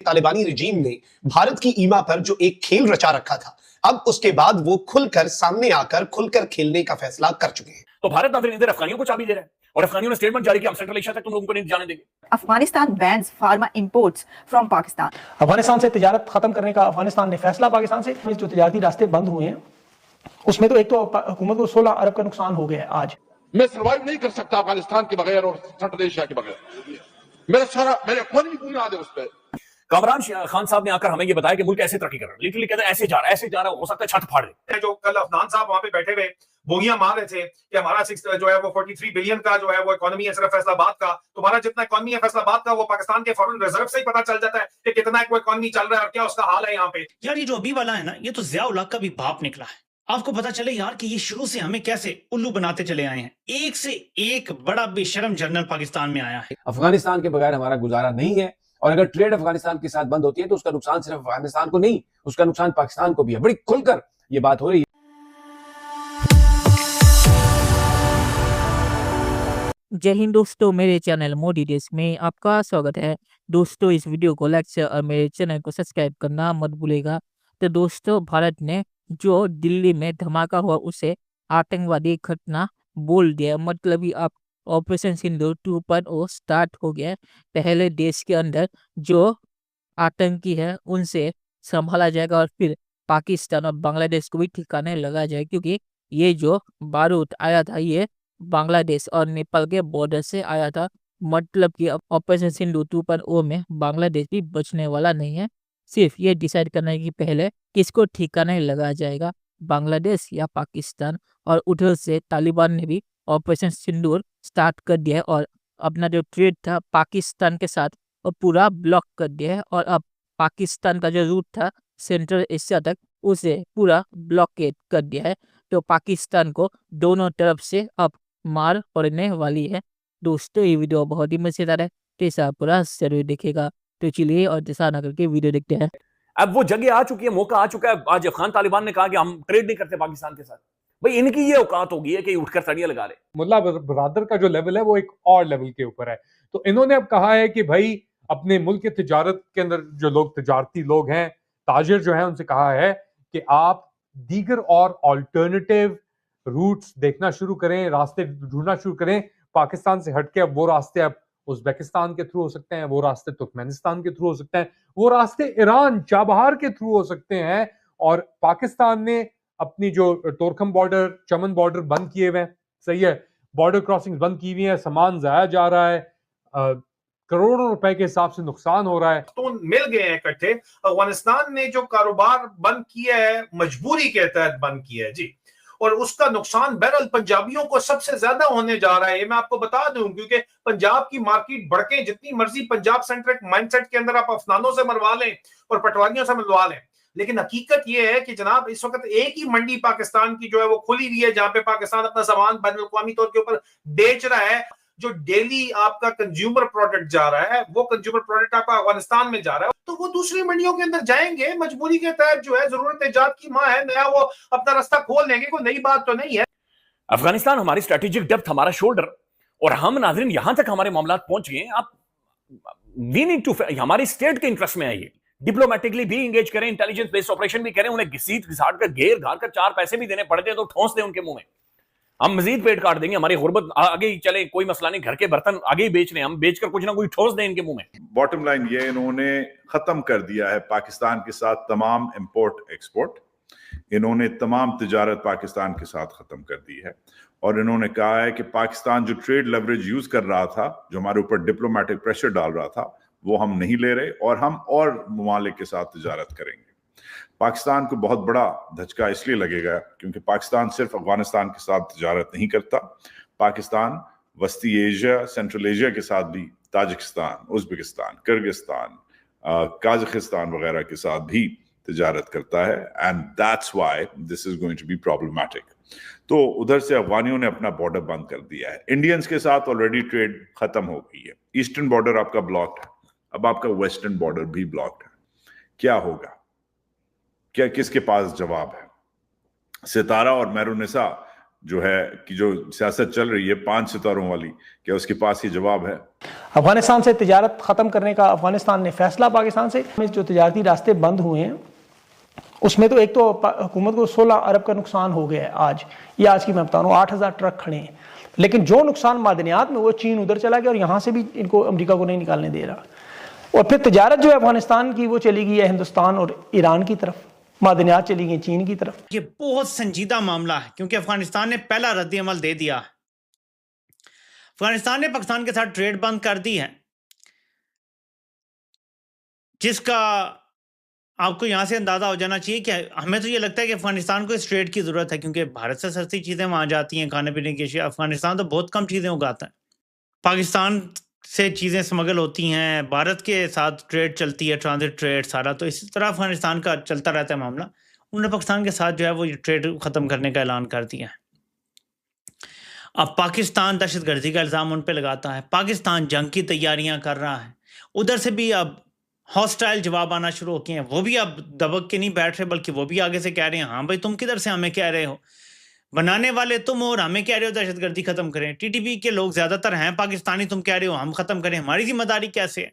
तालिबानी रिजीम ने भारत की ईमा पर जो एक खेल रचा रखा था, अब उसके बाद वो खुलकर सामने आकर खुलकर खेलने का फैसला कर चुके हैं। तो भारत ना फिर इधर अफगानियों को चाबी दे रहा है और अफगानियों ने स्टेटमेंट जारी किया, हम सेंट्रल एशिया तक तुम लोगों को नहीं जाने देंगे। Afghanistan bans pharma imports from Pakistan. Afghanistan से तिजारत खत्म करने का अफगानिस्तान ने फैसला, पाकिस्तान से जो तिजारती रास्ते बंद हुए हैं उसमें तो एक तो हुकूमत को 16 अरब का नुकसान हो गया है। आज मैं सर्वाइव नहीं कर सकता अफगानिस्तान के बगैर और सेंट्रल एशिया के बगैर। मेरे इकोनॉमी बुनियाद है उस पर। कामरान खान साहब ने आकर हमें ये बताया कि मुल्क ऐसे तरक्की कर रहा है, लिटरली कहते हैं ऐसे जा रहा है, हो सकता है छत फाड़ दे। जो कल अफनान साहब वहां पे बैठे हुए बोगियां मार रहे थे कि हमारा जो है वो 43 बिलियन का जो है वो इकोनॉमी है सिर्फ फैसलाबाद का। तुम्हारा जितना इकोनॉमी है फैसलाबाद का वो पाकिस्तान के फॉरेन रिजर्व से ही पता चल जाता है कि कितना इकोनॉमी चल रहा है और क्या उसका हाल है यहाँ पे। यार ये जो अभी वाला है ना, ये तो जिया उल हक का भी बाप निकला है। आपको पता चले यार कि ये शुरू से हमें कैसे उल्लू बनाते चले आए हैं। एक से एक बड़ा बेशरम जनरल पाकिस्तान में आया है। अफगानिस्तान के बगैर हमारा गुजारा नहीं है और अगर ट्रेड अफगानिस्तान के साथ बंद होती है तो उसका नुकसान सिर्फ अफगानिस्तान को नहीं, उसका नुकसान पाकिस्तान को भी है। बड़ी खुलकर ये बात हो रही है। जय हिंद दोस्तों, मेरे चैनल मोदी देश में आपका स्वागत है। दोस्तों इस वीडियो को लाइक शेयर और मेरे चैनल को सब्सक्राइब करना मत भूलेगा। तो दोस्तों भारत ने जो दिल्ली में धमाका हुआ उसे आतंकवादी घटना बोल दिया। मतलब ही आप ऑपरेशन सिंदूर 2.0 स्टार्ट हो गया। पहले देश के अंदर जो आतंकी है उनसे संभाला जाएगा और फिर पाकिस्तान और बांग्लादेश को भी ठिकाने लगा जाएगा, क्योंकि ये जो बारूद आया था ये बांग्लादेश और नेपाल के बॉर्डर से आया था। मतलब कि ऑपरेशन सिंधु 2.0 में बांग्लादेश भी बचने वाला नहीं है। सिर्फ ये डिसाइड करना है कि पहले किसको ठिकाने लगा जाएगा, बांग्लादेश या पाकिस्तान। और उधर से तालिबान ने भी ऑपरेशन सिंदूर स्टार्ट कर दिया है और अपना जो ट्रेड था पाकिस्तान के साथ वो पूरा ब्लॉक कर दिया है। और अब पाकिस्तान का जो रूट था सेंट्रल एशिया तक उसे पूरा ब्लॉकेट कर दिया है। तो पाकिस्तान को दोनों तरफ से अब मार पड़ने वाली है। दोस्तों ये वीडियो बहुत ही मजेदार है, तो इसे पूरा जरूर देखेगा। तो चलिए और जैसा ना करके वीडियो देखते हैं। अब वो जगह आ चुकी है, मौका आ चुका है। आज अफगान तालिबान ने कहा कि हम ट्रेड नहीं करते पाकिस्तान के साथ। भाई इनकी ये औकात होगी है कि उठकर सड़ियां लगा रहे। मुल्ला बरादर का जो लेवल है वो एक और लेवल के ऊपर है। तो इन्होंने अब कहा है कि भाई अपने मुल्क की तिजारत के अंदर जो लोग तिजारती लोग हैं, ताजिर जो है, उनसे कहा है कि आप दीगर और ऑल्टरनेटिव रूट्स देखना शुरू करें, रास्ते ढूंढना शुरू करें पाकिस्तान से हटके। अब वो रास्ते अब उज़्बेकिस्तान के थ्रू हो सकते हैं, वो रास्ते तुर्कमेनिस्तान के थ्रू हो सकते हैं, वो रास्ते ईरान चाबहार के थ्रू हो सकते हैं। और पाकिस्तान ने अपनी जो तोरखम बॉर्डर, चमन बॉर्डर बंद किए हुए हैं, सही है, बॉर्डर क्रॉसिंग बंद की हुई है, सामान जाया जा रहा है, करोड़ों रुपए के हिसाब से नुकसान हो रहा है। तो मिल गए हैं इकट्ठे। अफगानिस्तान ने जो कारोबार बंद किया है मजबूरी के तहत बंद किया है जी, और उसका नुकसान बहरहाल पंजाबियों को सबसे ज्यादा होने जा रहा है। ये मैं आपको बता दूं, क्योंकि पंजाब की मार्केट भड़के जितनी मर्जी पंजाब सेंट्रिक माइंडसेट के अंदर आप अफनानों से मरवा लें और पटवारियों से मरवा लें, लेकिन हकीकत यह है कि जनाब इस वक्त एक ही मंडी पाकिस्तान की जो है वो खुली हुई है जहां पे पाकिस्तान अपना सामान बैनुल अक़वामी तौर के ऊपर बेच रहा है। जो डेली आपका कंज्यूमर प्रोडक्ट जा रहा है वो कंज्यूमर प्रोडक्ट आपका अफगानिस्तान में जा रहा है, तो वो दूसरी मंडियों के अंदर जाएंगे। मजबूरी के तहत जो है, जरूरत इजाद की मां है, नया वो अपना रास्ता खोल लेंगे, कोई नई बात तो नहीं है। अफगानिस्तान हमारी स्ट्रेटेजिक डेप्थ, हमारा शोल्डर, और हम नाज़रीन यहां तक हमारे मामला पहुंच गए। आप वी नीड टू, हमारी स्टेट के इंटरेस्ट में है ये, डिप्लोमेटिकली भी इंगेज करें, इंटेलिजेंस बेस्ड ऑपरेशन भी करें, उन्हें घसीट घिसाट कर घेर घार कर 4 पैसे भी देने पड़ते हैं तो ठोंस दें उनके मुंह में। हम मजीद पेट काट देंगे, हमारी गुर्बत आगे ही चले, कोई मसला नहीं, घर के बर्तन आगे ही बेच रहे हैं, हम बेचकर कुछ ना कुछ ठोस दें इनके मुंह में। बॉटम लाइन ये, इन्होंने खत्म कर दिया है पाकिस्तान के साथ तमाम इंपोर्ट एक्सपोर्ट। इन्होंने तमाम तिजारत पाकिस्तान के साथ खत्म कर दी है और इन्होंने कहा है कि पाकिस्तान जो ट्रेड लेवरेज यूज कर रहा था, जो हमारे ऊपर डिप्लोमेटिक प्रेशर डाल रहा था, वो हम नहीं ले रहे और हम और ममालिक के साथ तिजारत करेंगे। पाकिस्तान को बहुत बड़ा धचका इसलिए लगेगा क्योंकि पाकिस्तान सिर्फ अफगानिस्तान के साथ तिजारत नहीं करता, पाकिस्तान वस्ती एशिया, सेंट्रल एशिया के साथ भी ताजिकिस्तान, उज़्बेकिस्तान, किर्गिस्तान, काज़ाकिस्तान वगैरह के साथ भी तिजारत करता है। And that's why this is going to be problematic. तो उधर से अफगानियों ने अपना बॉर्डर बंद कर दिया है। इंडियंस के साथ ऑलरेडी ट्रेड खत्म हो गई है। ईस्टर्न बॉर्डर आपका ब्लॉक्ड है, अब आपका वेस्टर्न बॉर्डर भी ब्लॉक्ड है। क्या होगा? क्या किसके पास जवाब है? सितारा और मेहरुनिसा जो है कि जो सियासत चल रही है 5 सितारों वाली, क्या उसके पास ये जवाब है? अफगानिस्तान से तिजारत ख़त्म करने का अफगानिस्तान ने फैसला पाकिस्तान से, जो तिजारती रास्ते बंद हुए हैं उसमें तो एक तो हुकूमत को 16 अरब का नुकसान हो गया है आज। ये आज की मैं बता रहा हूँ, 8000 ट्रक खड़े हैं। लेकिन जो नुकसान मादनियात में, वो चीन उधर चला गया और यहाँ से भी इनको अमेरिका को नहीं निकालने दे रहा। और फिर तिजारत जो है अफगानिस्तान की वो चली गई है हिंदुस्तान और ईरान की तरफ, मादनियात चली गई चीन की तरफ। ये बहुत संजीदा मामला है क्योंकि अफगानिस्तान ने पहला रद्द-ए-अमल दे दिया। अफगानिस्तान ने पाकिस्तान के साथ ट्रेड बंद कर दी है, जिसका आपको यहां से अंदाजा हो जाना चाहिए कि हमें तो ये लगता है कि अफगानिस्तान को इस ट्रेड की जरूरत है क्योंकि भारत से सस्ती चीजें वहां जाती हैं, खाने पीने की अशिया। अफगानिस्तान तो बहुत कम चीजें उगाता है, पाकिस्तान से चीजें स्मगल होती हैं, भारत के साथ ट्रेड चलती है, ट्रांजिट ट्रेड सारा। तो इसी तरह अफगानिस्तान का चलता रहता है मामला। उन्होंने पाकिस्तान के साथ जो है वो ट्रेड खत्म करने का ऐलान कर दिया है। अब पाकिस्तान दहशतगर्दी का इल्जाम उन पे लगाता है, पाकिस्तान जंग की तैयारियां कर रहा है, उधर से भी अब हॉस्टाइल जवाब आना शुरू हो गए हैं। वो भी अब दबक के नहीं बैठ रहे, बल्कि वो भी आगे से कह रहे हैं, हाँ भाई तुम किधर से हमें कह रहे हो, बनाने वाले तुम हो और हमें कह रहे हो दहशतगर्दी खत्म करें। टीटीपी के लोग ज्यादातर हैं पाकिस्तानी, तुम कह रहे हो हम खत्म करें, हमारी जिम्मेदारी कैसे है?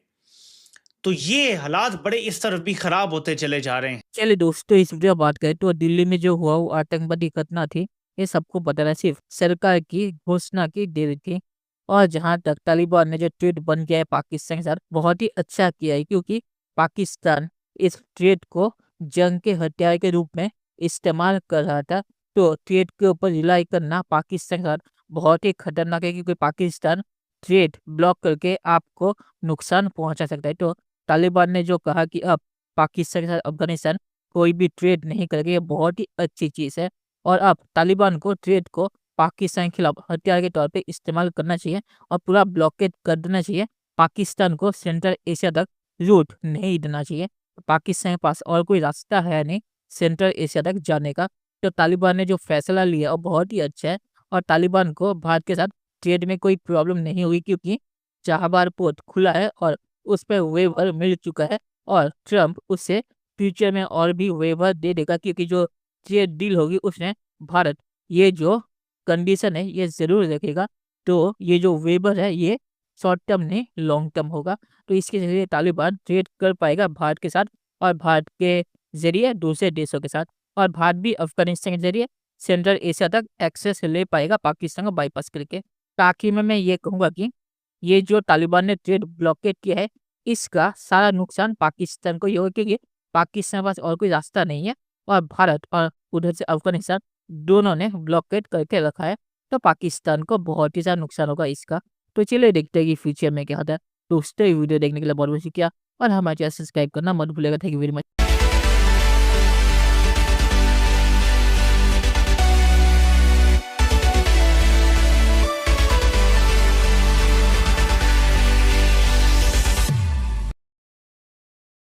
तो ये हालात बड़े इस तरफ भी खराब होते चले जा रहे हैं। चलिए दोस्तों, इस वीडियो बात करें तो दिल्ली में जो हुआ वो आतंकवादी घटना थी, ये सबको पता है, सिर्फ सरकार की घोषणा की देरी थी। और जहां तक तालिबान ने जो ट्रेड बन किया है पाकिस्तान के साथ, बहुत ही अच्छा किया है क्योंकि पाकिस्तान इस ट्रेड को जंग के हथियार के रूप में इस्तेमाल कर रहा था। तो ट्रेड के ऊपर रिलाई करना पाकिस्तान के साथ बहुत ही खतरनाक है क्योंकि पाकिस्तान ट्रेड ब्लॉक करके आपको नुकसान पहुंचा सकता है। तो तालिबान ने जो कहा कि अब पाकिस्तान के साथ अफगानिस्तान कोई भी ट्रेड नहीं करेगा, ये बहुत ही अच्छी चीज़ है। और अब तालिबान को ट्रेड को पाकिस्तान के खिलाफ हथियार के तौर पे इस्तेमाल करना चाहिए और पूरा ब्लॉकेट कर देना चाहिए। पाकिस्तान को सेंट्रल एशिया तक रूट नहीं देना चाहिए। पाकिस्तान के पास और कोई रास्ता है नहीं सेंट्रल एशिया तक जाने का। तो तालिबान ने जो फैसला लिया वो बहुत ही अच्छा है और तालिबान को भारत के साथ ट्रेड में कोई प्रॉब्लम नहीं हुई क्योंकि चाबहार पोर्ट खुला है और उस पर वेवर मिल चुका है और ट्रंप उससे फ्यूचर में और भी वेवर दे देगा क्योंकि जो ट्रेड डील होगी उसमें भारत ये जो कंडीशन है ये ज़रूर रखेगा। तो ये जो वेवर है ये शॉर्ट टर्म नहीं लॉन्ग टर्म होगा। तो इसके जरिए तालिबान ट्रेड कर पाएगा भारत के साथ और भारत के जरिए दूसरे देशों के साथ, और भारत भी अफगानिस्तान के जरिए सेंट्रल एशिया तक एक्सेस ले पाएगा पाकिस्तान को बाईपास करके। ताकि मैं ये कहूँगा कि ये जो तालिबान ने ट्रेड ब्लॉकेट किया है इसका सारा नुकसान पाकिस्तान को ही होगा क्योंकि पाकिस्तान के पास और कोई रास्ता नहीं है और भारत और उधर से अफगानिस्तान दोनों ने ब्लॉकेट करके रखा है। तो पाकिस्तान को बहुत ही ज़्यादा नुकसान होगा इसका। तो चलिए देखते हैं कि फ्यूचर में क्या होता है। दोस्तों वीडियो देखने के लिए बहुत बहुत शुक्रिया और हमारे चैनल सब्सक्राइब करना मत भूलिएगा। Thank you very much.